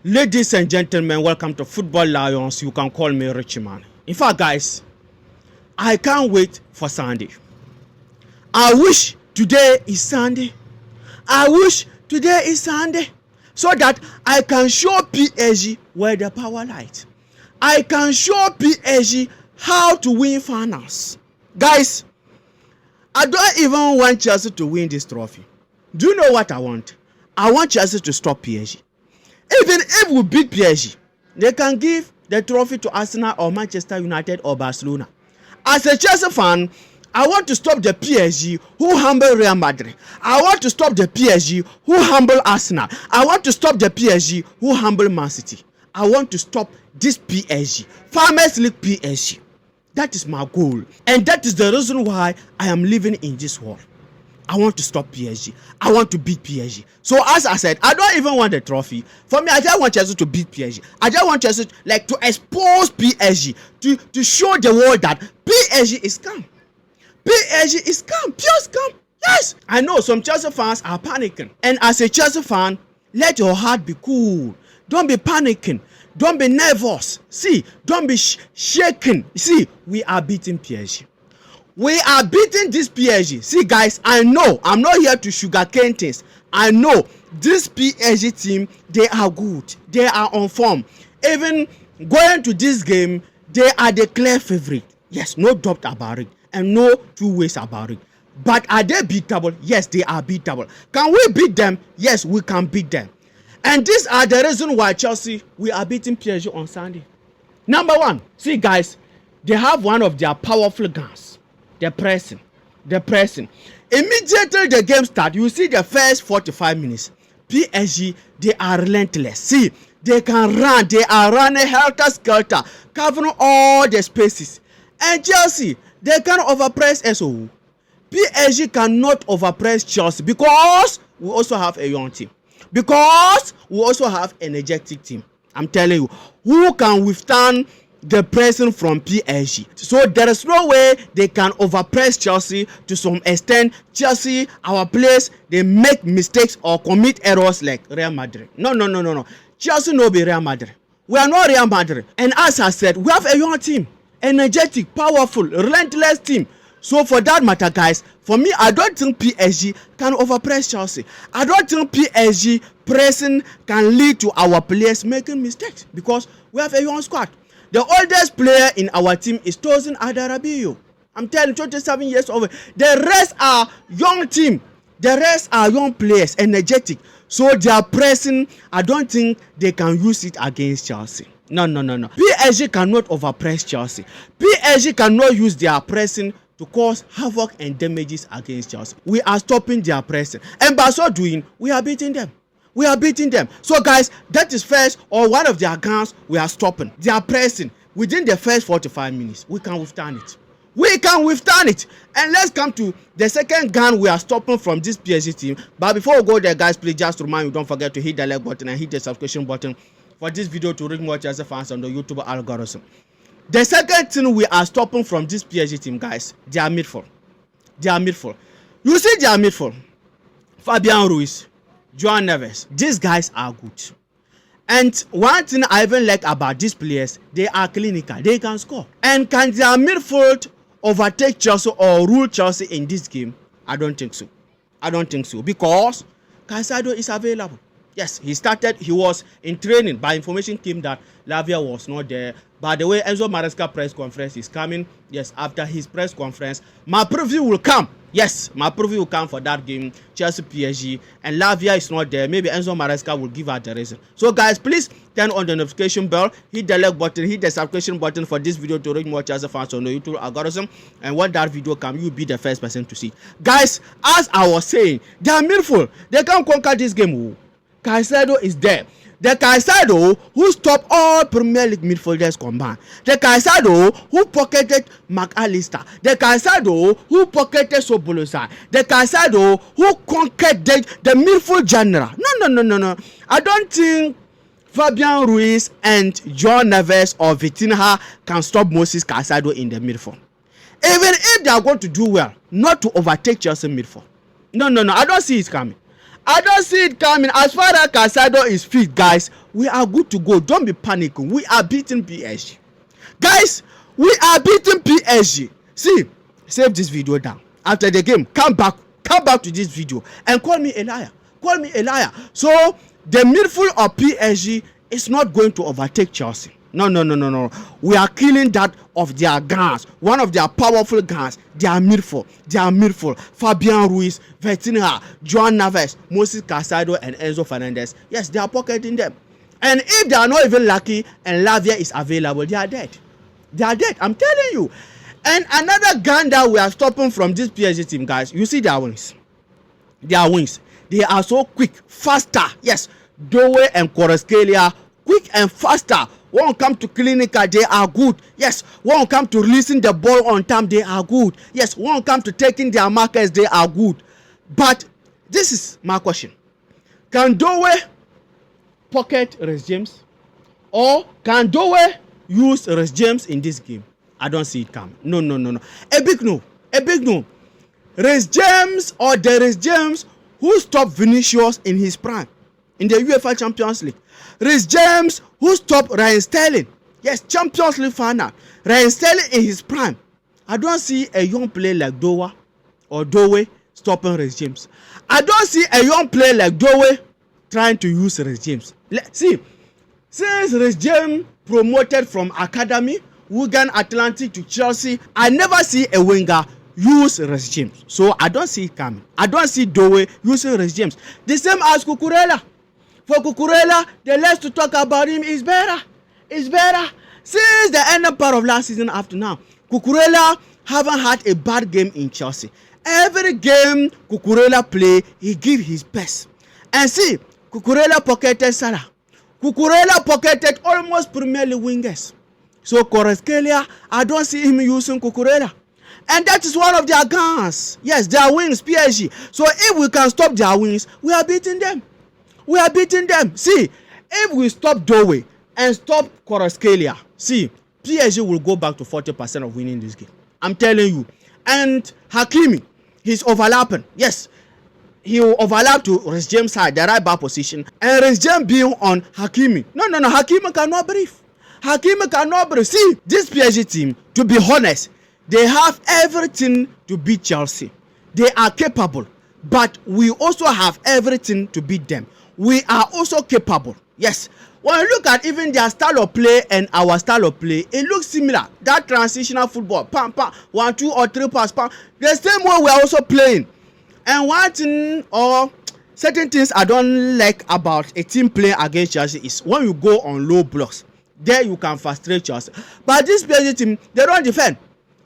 Ladies and gentlemen, welcome to Football Lions. You can call me Richie Man. In fact, guys, I can't wait for Sunday. I wish today is Sunday. I wish today is Sunday so that I can show PSG where the power lies. I can show PSG how to win finals. Guys, I don't even want Chelsea to win this trophy. Do you know what I want? I want Chelsea to stop PSG. Even if we beat PSG, they can give the trophy to Arsenal or Manchester United or Barcelona. As a Chelsea fan, I want to stop the PSG who humble Real Madrid. I want to stop the PSG who humble Arsenal. I want to stop the PSG who humble Man City. I want to stop this PSG, Farmers League PSG. That is my goal. And that is the reason why I am living in this world. I want to stop PSG. I want to beat PSG. So as I said, I don't even want the trophy. For me, I just want Chelsea to beat PSG. I just want Chelsea to expose PSG, to show the world that PSG is scam. PSG is scam, pure scam. Yes, I know some Chelsea fans are panicking. And as a Chelsea fan, let your heart be cool. Don't be panicking. Don't be nervous. See, don't be shaking. See, we are beating PSG. We are beating this PSG. See, guys, I know I'm not here to sugarcoat things. I know this PSG team, they are good. They are on form. Even going to this game, they are the clear favorite. Yes, no doubt about it. And no two ways about it. But are they beatable? Yes, they are beatable. Can we beat them? Yes, we can beat them. And these are the reason why Chelsea, we are beating PSG on Sunday. Number one, see, guys, they have one of their powerful guns. The pressing. Immediately the game starts, you see the first 45 minutes. PSG, they are relentless. See, they can run. They are running helter-skelter, covering all the spaces. And Chelsea, they can overpress SO. PSG cannot overpress Chelsea because we also have a young team. Because we also have an energetic team. I'm telling you, who can withstand the pressing from PSG? So there is no way they can overpress Chelsea to some extent. Chelsea, our players, they make mistakes or commit errors like Real Madrid. No. Chelsea no be Real Madrid. We are not Real Madrid. And as I said, we have a young team, energetic, powerful, relentless team. So for that matter, guys, for me, I don't think PSG can overpress Chelsea. I don't think PSG pressing can lead to our players making mistakes because we have a young squad. The oldest player in our team is Tosin Adarabioyo. I'm telling you, 27 years old. The rest are young team. The rest are young players, energetic. So they are pressing. I don't think they can use it against Chelsea. No. PSG cannot overpress Chelsea. PSG cannot use their pressing to cause havoc and damages against Chelsea. We are stopping their pressing. And by so doing, we are beating them. So guys, that is first or one of their guns we are stopping. They are pressing within the first 45 minutes. We can withstand it. And let's come to the second gun we are stopping from this PSG team. But before we go there, guys, please just remind you, don't forget to hit the like button and hit the subscription button for this video to reach more Chelsea fans on the YouTube algorithm. The second thing we are stopping from this PSG team, guys, they are midfield. You see, they are midfield. Fabian Ruiz, João Neves, these guys are good. And one thing I even like about these players, they are clinical. They can score. And can their midfield overtake Chelsea or rule Chelsea in this game? I don't think so. Because Caicedo is available. Yes, he was in training, but information came that Lavia was not there. By the way, Enzo Maresca press conference is coming. Yes, after his press conference, my preview will come. Yes, my preview will come for that game, Chelsea PSG, and Lavia is not there. Maybe Enzo Maresca will give out the reason. So guys, please turn on the notification bell, hit the like button, hit the subscription button for this video to reach more Chelsea fans on the YouTube algorithm. And when that video comes, you'll be the first person to see. Guys, as I was saying, they are meaningful. They can conquer this game. Caicedo is there. The Caicedo who stopped all Premier League midfielders combined. The Caicedo who pocketed McAllister. The Caicedo who pocketed Sobolosa. The Caicedo who conquered the midfield genre. No. I don't think Fabian Ruiz and João Neves or Vitinha can stop Moses Caicedo in the midfield. Even if they are going to do well, not to overtake Chelsea midfield. No. I don't see it coming. I don't see it coming. As far as Casado is fit, guys, we are good to go. Don't be panicking. We are beating PSG. Guys, we are beating PSG. See, save this video down. After the game, come back to this video and call me a liar. Call me a liar. So, the midfield of PSG is not going to overtake Chelsea. No. We are killing that of their guns. One of their powerful guns. They are midfield. Fabian Ruiz, Vitinha, Joan Neves, Moses Casado, and Enzo Fernandez. Yes, they are pocketing them. And if they are not even lucky and Lavia is available, they are dead. They are dead. I'm telling you. And another gun that we are stopping from this PSG team, guys, you see their wings. Their wings. They are so quick, faster. Yes, Doe and Kvaratskhelia, quick and faster. When it comes to clinical, they are good. Yes, when it comes to releasing the ball on time, they are good. Yes, when it comes to taking their markers, they are good. But this is my question. Can Doe pocket Reece James? Or can Doe use Reece James in this game? I don't see it coming. No. A big no. Reece James or the Reece James who stopped Vinicius in his prime in the UEFA Champions League. Reece James who stopped Ryan Sterling. Yes, Champions League final. Ryan Sterling in his prime. I don't see a young player like Doe stopping Reece James. I don't see a young player like Doe trying to use Reece James. See, since Reece James promoted from academy, Wigan Atlantic to Chelsea, I never see a winger use Reece James. So I don't see it coming. I don't see Doe using Reece James. The same as Cucurella. For Cucurella, the less to talk about him is better. It's better. Since the end part of last season after now, Cucurella haven't had a bad game in Chelsea. Every game Cucurella play, he give his best. And see, Cucurella pocketed Salah. Cucurella pocketed almost Premier League wingers. So Kvaratskhelia, I don't see him using Cucurella. And that is one of their guns. Yes, their wings, PSG. So if we can stop their wings, we are beating them. We are beating them. See, if we stop Doe and stop Kvaratskhelia, see, PSG will go back to 40% of winning this game. I'm telling you. And Hakimi, he's overlapping. Yes, he will overlap to Reece James' side, the right back position. And Reece James being on Hakimi. No. Hakimi cannot breathe. Hakimi cannot breathe. See, this PSG team, to be honest, they have everything to beat Chelsea. They are capable. But we also have everything to beat them. We are also capable. Yes. When you look at even their style of play and our style of play, it looks similar. That transitional football, pam, 1, 2 or 3 pass, pam. The same way we are also playing. And one thing or certain things I don't like about a team playing against Chelsea is when you go on low blocks, there you can frustrate Chelsea. But this PSG team, they don't defend.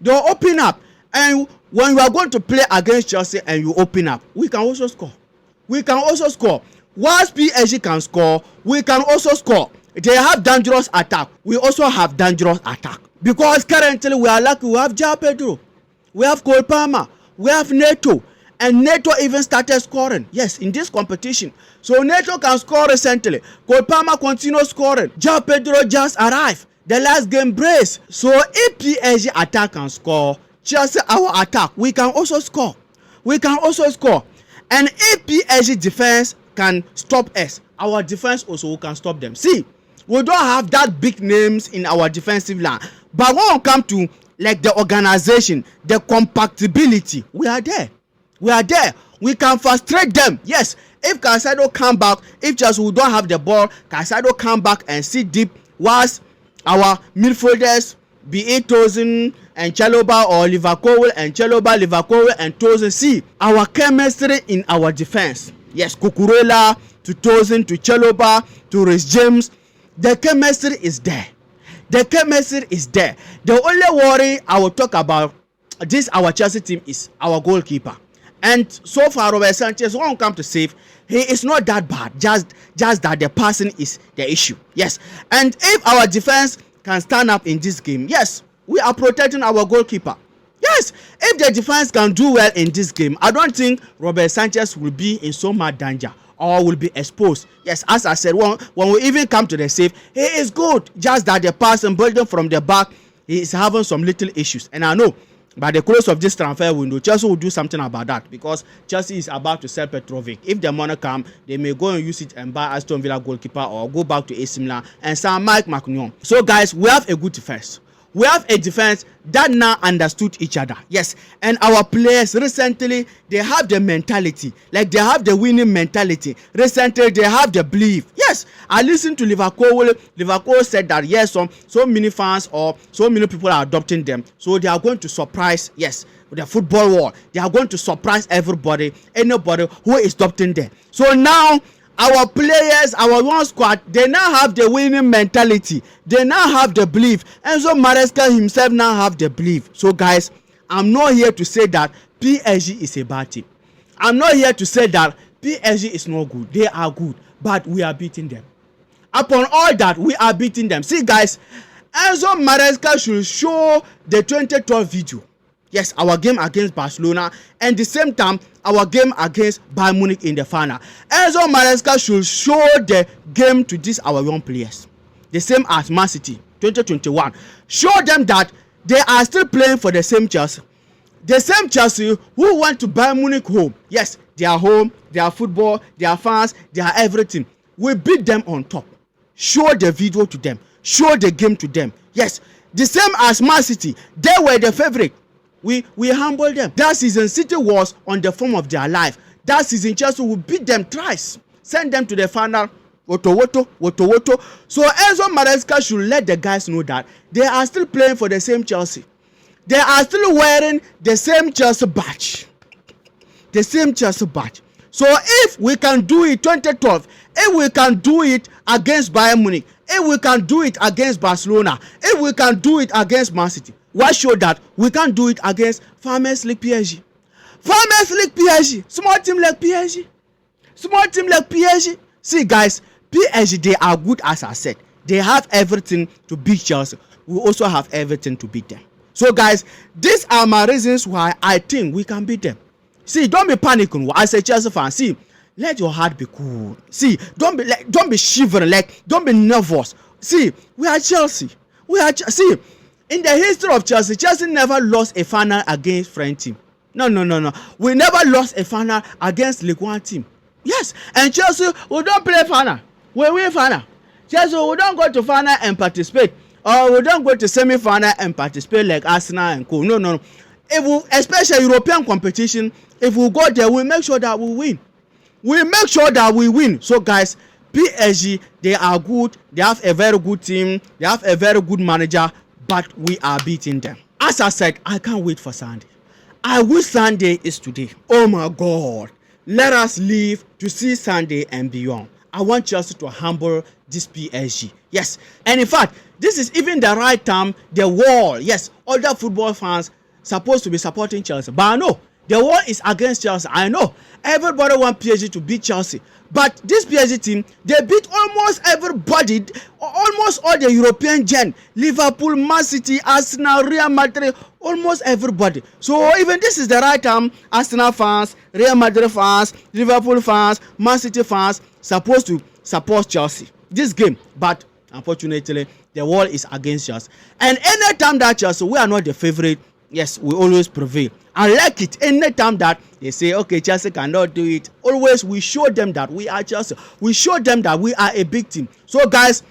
They open up. And when you are going to play against Chelsea and you open up, we can also score. We can also score. Whilst PSG can score, we can also score. They have dangerous attack. We also have dangerous attack. Because currently we are lucky. We have João Pedro. We have Cole Palmer. We have Neto. And Neto even started scoring. Yes, in this competition. So Neto can score recently. Cole Palmer continues scoring. João Pedro just arrived. The last game brace. So if PSG attack can score, Chelsea our attack, we can also score. We can also score. And if PSG defense can stop us, our defense also can stop them. See, we don't have that big names in our defensive line. But when it comes to like the organization, the compactability, we are there. We are there. We can frustrate them. Yes, if Casado come back, if just we don't have the ball, Casado come back and sit deep whilst our midfielders, be it Tosin and Chalobah or Liverpool and Chalobah and Tosin, see our chemistry in our defense. Yes, Cucurella to Tosin to Chalobah to Reece James, the chemistry is there. The chemistry is there. The only worry I will talk about this our Chelsea team is our goalkeeper. And so far, Robert Sanchez, when it comes to save, he is not that bad. Just that the passing is the issue. Yes. And if our defense can stand up in this game, yes, we are protecting our goalkeeper. Yes. If the defense can do well in this game, I don't think Robert Sanchez will be in so much danger or will be exposed. Yes, as I said, when we even come to the save, he is good. Just that the passing building from the back, he is having some little issues. And I know By the close of this transfer window, Chelsea will do something about that, because Chelsea is about to sell Petrovic. If the money come, they may go and use it and buy Aston Villa goalkeeper or go back to AC Milan and sign Mike McNeil. So guys, we have a good defense. We have a defense that now understood each other. Yes, and our players recently, they have the mentality, like they have the winning mentality. Recently, they have the belief. Yes, I listened to Liverpool. Liverpool said that yes, so many fans or so many people are adopting them, so they are going to surprise. Yes, with the football world, they are going to surprise everybody, anybody who is adopting them. So now, our players, our one squad, they now have the winning mentality. They now have the belief. And so Maresca himself now have the belief. So guys, I'm not here to say that PSG is a bad team. I'm not here to say that PSG is not good. They are good, but we are beating them. Upon all that, we are beating them. See guys, Enzo Maresca should show the 2012 video. Yes, our game against Barcelona, and the same time our game against Bayern Munich in the final. Enzo Maresca should show the game to these our young players, the same as Man City 2021. Show them that they are still playing for the same Chelsea, the same Chelsea who went to Bayern Munich home. Yes, they are home, they are football, they are fans, they are everything. We beat them on top. Show the video to them, show the game to them. Yes, the same as Man City, they were the favorite. We humbled them. That season, City was on the form of their life. That season, Chelsea will beat them twice, send them to the final. Woto. So Enzo Maresca should let the guys know that they are still playing for the same Chelsea. They are still wearing the same Chelsea badge. The same Chelsea badge. So if we can do it 2012, if we can do it against Bayern Munich, if we can do it against Barcelona, if we can do it against Man City, why show that we can't do it against Farmers League PSG? Farmers League PSG, small team like PSG. Small team like PSG. See guys, PSG, they are good as I said. They have everything to beat Chelsea. We also have everything to beat them. So guys, these are my reasons why I think we can beat them. See, don't be panicking as a Chelsea fan. See, let your heart be cool. See, don't be shivering, like don't be nervous. See, we are Chelsea. See, in the history of Chelsea, Chelsea never lost a final against French team. No. We never lost a final against Ligue 1 team. Yes, and Chelsea, we don't play final. We win final. Chelsea, we don't go to final and participate. Or we don't go to semi-final and participate like Arsenal and co. No. If we, especially European competition, if we go there, we make sure that we win. We make sure that we win. So guys, PSG, they are good. They have a very good team. They have a very good manager. But we are beating them. As I said, I can't wait for Sunday. I wish Sunday is today. Oh my God. Let us live to see Sunday and beyond. I want Chelsea to humble this PSG. Yes. And in fact, this is even the right time the world, yes, other football fans supposed to be supporting Chelsea. But I know the world is against Chelsea. I know everybody wants PSG to beat Chelsea. But this PSG team, they beat almost everybody, almost all the European giants. Liverpool, Man City, Arsenal, Real Madrid, almost everybody. So even this is the right time, Arsenal fans, Real Madrid fans, Liverpool fans, Man City fans, supposed to support Chelsea this game. But unfortunately, the world is against Chelsea. And anytime that Chelsea, we are not the favorite, yes, we always prevail. I like it. Anytime that they say, okay, Chelsea cannot do it, always we show them that we are Chelsea. We show them that we are a big team. So guys,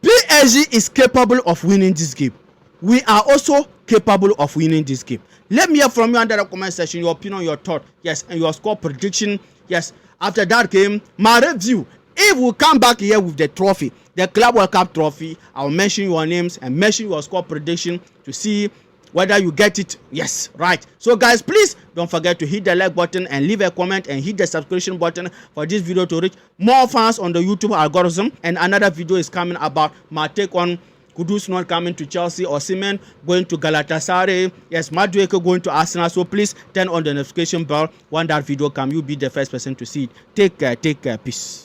PSG is capable of winning this game. We are also capable of winning this game. Let me hear from you under the comment section, your opinion, your thought, yes, and your score prediction. Yes, after that game, my review. If we come back here with the trophy, the Club World Cup trophy, I'll mention your names and mention your score prediction to see whether you get it. Yes, right. So guys, please don't forget to hit the like button and leave a comment and hit the subscription button for this video to reach more fans on the YouTube algorithm. And another video is coming about my take on Kudus not coming to Chelsea, or Osimhen going to Galatasaray. Yes, Madueke going to Arsenal. So please turn on the notification bell. When that video comes, you'll be the first person to see it. Take care. Peace.